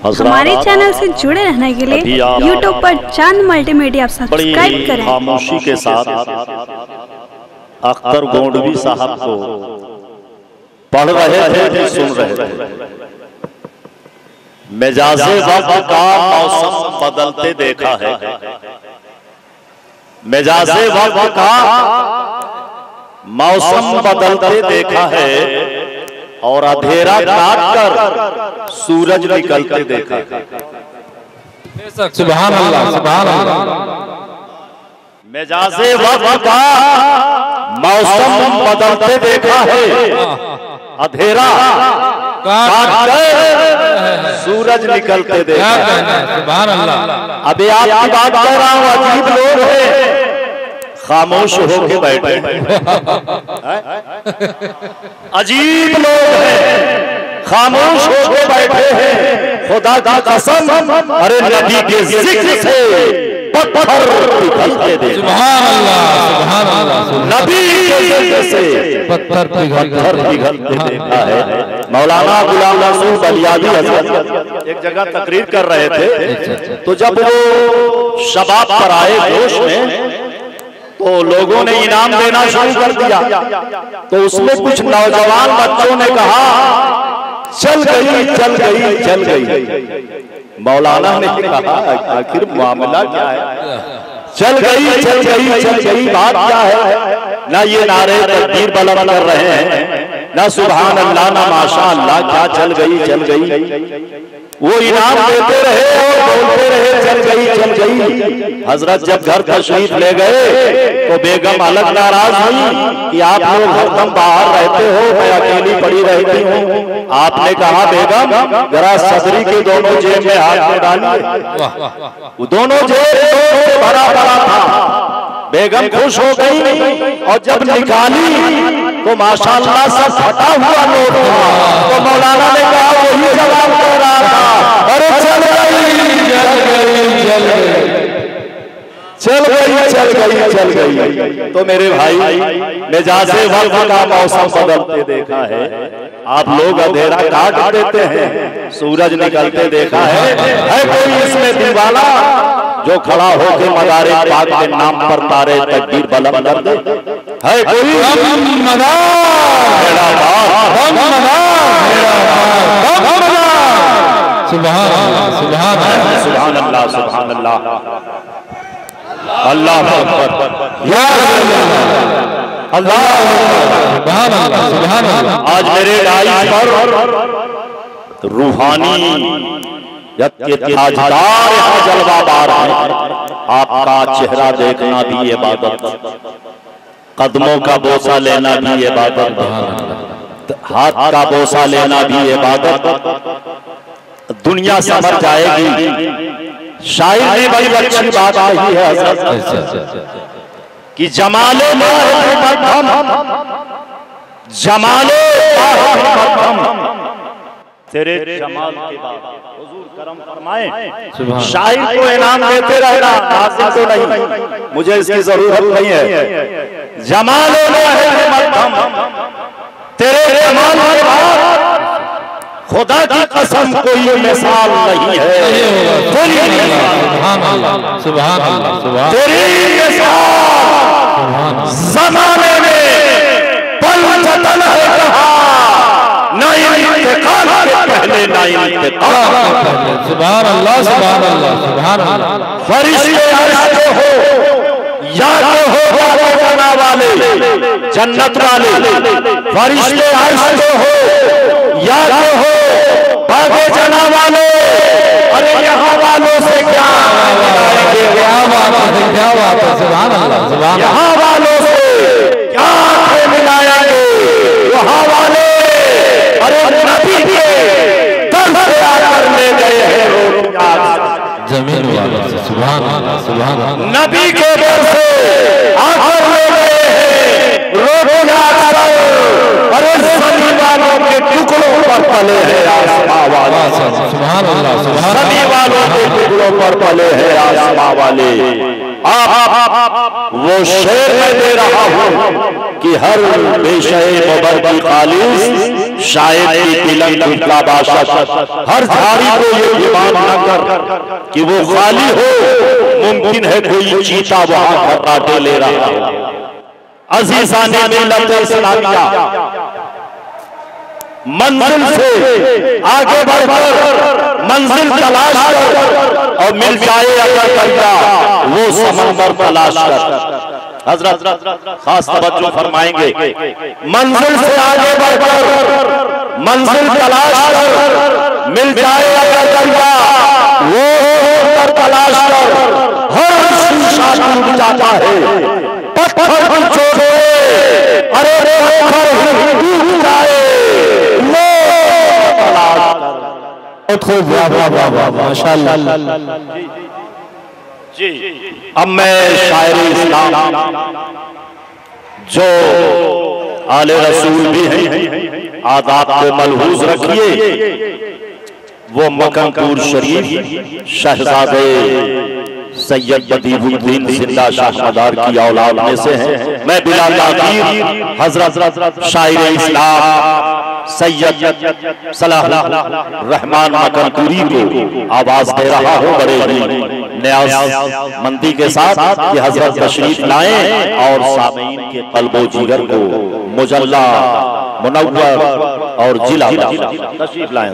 हमारे चैनल से जुड़े रहने के लिए YouTube पर चांद मल्टीमीडिया सब्सक्राइब करें। खामोशी के साथ अख्तर गोंडवी साहब को पढ़ रहे थे कि सुन रहे थे। मिजाजे वक्त का मौसम बदलते देखा है, मिजाजे वक्त का मौसम बदलते देखा है और अंधेरा काट कर सूरज निकलते देखा है। सुभान अल्लाह, सुभान अल्लाह। मिजाजे वक्त का मौसम बदलते देखा है, अंधेरा काट कर सूरज निकलते देखा है। सुभान अल्लाह। अभी आपकी बात कर रहा हूँ, अजीब लोग हैं, खामोश होके बैठे अजीब लोग हैं, खामोश होके बैठे हैं। खुदा का कसम, अरे नबी के जिक्र से पत्थर पिघलते देखा। सुभान अल्लाह, सुभान अल्लाह। नबी के जिक्र से पत्थर पिघलते देखा है। मौलाना गुलाम रसूल बलियादी हजरत एक जगह तकरीर कर रहे थे, तो जब वो शबाब पर आए जोश में, तो लोगों ने इनाम देना शुरू कर दिया। तो उसमें कुछ नौजवान बच्चों ने कहा, चल गई चल गई चल गई। मौलाना ने कहा, आखिर मामला क्या है? चल गई चल गई चल गई, बात क्या है? ना ये नारे तकबीर बुलंद कर रहे हैं, ना सुभान अल्लाह, ना माशा अल्लाह, क्या चल गई चल गई? वो इनाम देते रहे और बोलते रहे चल गई चल गई। हजरत जब घर तशरीफ ले गए तो बेगम अलग नाराज हुई कि आप लोग हरदम बाहर रहते हो, मैं अकेली पड़ी रहती हूँ। आपने कहा, बेगम जरा सदरी के दोनों जेब में हाथ में डालिए। दोनों जेब भरा भरा था। बेगम खुश हो गई और जब निकाली तो माशाअल्लाह सब फटा हुआ नोट था। तो मौलाना ने कहा, वही जवाब दे रहा था, अरे चल गई चल गई चल गई चल गई चल गई चल गई। तो मेरे भाई, मिजाजे वक्त का मौसम बदलते देखा है। आप लोग अंधेरा काट देते हैं, सूरज निकलते देखा है कोई इसमें दीवाना जो खड़ा होकर मदारे पाक के नाम पर तारे तकबीर बुलंद कर दे? है कोई? सुभान अल्लाह, सुभान अल्लाह, सुभान अल्लाह, सुभान अल्लाह, अल्लाह अकबर, या अल्लाह, सुभान अल्लाह, सुभान अल्लाह। आज मेरे डाइस पर रूहानी ताजदार यहाँ जलवादार है। आपका चेहरा देखना भी इबादत, कदमों का बोसा लेना भी इबादत, हाथ का बोसा लेना भी इबादत। दुनिया समझ जाएगी। शायर ने बड़ी अच्छी बात कही है हजरत कि जमाले मरहम, जमाले तेरे जमाल के बाद हुजूर करम फरमाए। शायर को इनाम देते रहना, हासिल तो नहीं, मुझे इसकी जरूरत नहीं है। जमाल मरहम, तेरे जमाल के बाद खुदा की कसम कोई मिसाल नहीं है। तेरी ज़माने में पलटन है कहा, ना इंतकाल के पहले ना इंतकाल के पहले। सुभान अल्लाह, सुभान अल्लाह, सुभान अल्लाह। फरिश्ते आते हो या हो जना वाले, जन्नत वाले, फरिश्ते आते हो या हो बागे जना वाले, अरे यहाँ वालों से क्या बात है, क्या बात है। सुभान अल्लाह, सुभान। यहाँ वालों से क्या मिलाएंगे वहाँ वाले, अरे नबी के दर से आकर ले गए हैं जमीन वालों से। सुभान अल्लाह, सुभान अल्लाह। नबी के दर से आकर ले गए हैं रोटियां, अरे सभी वालों के टुकड़ों पर पले हैं आसमां वाले। सुभान अल्लाह, सुभान। सभी वालों के टुकड़ों पर पले हैं आसमां वाले। वो शेर मैं दे रहा हूँ कि हर बेशे मुबर्रक खालिस शायद की तिलक का बादशाह, हर झाड़ी को ये गुमान न कर कि वो खाली हो, मुमकिन है कोई चीता वहां खर्राटे ले रहा हो। अजीज़ाने मिल्लत इस्लामिया, मंजिल से आगे बढ़कर मंजिल तलाश कर और मिल जाए अगर दरिया वो समंदर तलाश कर। हजरत खास तवज्जो फरमाएंगे, मंजिल से आगे बढ़कर मंजिल तलाश कर, मिल जाए अगर दरिया वो समंदर तलाश कर। हर शीशा टूट जाता है, पत्थर भी छोड़े, अरे टूट जाए, खूब माशाअल्लाह जी। अब मैं शायर इस्लाम जो आले रसूल भी हैं, आदाब को मलहूज रखिए, वो मकनपुर शरीफ शहजादे सैयद बदीउद्दीन जिंदा शाहमदार की औलाद में से हैं। मैं बिला ताकीर हजरत शायर इस्लाम सैयद सलाह रहमान मकनपुरी को आवाज दे रहा हूँ बड़े ही न्याज मंदी के साथ कि हजरत तशरीफ लाएं और सामीन के कल्बो जिगर को मुजल्ला मुनव्वर और जिला तशरीफ लाएं।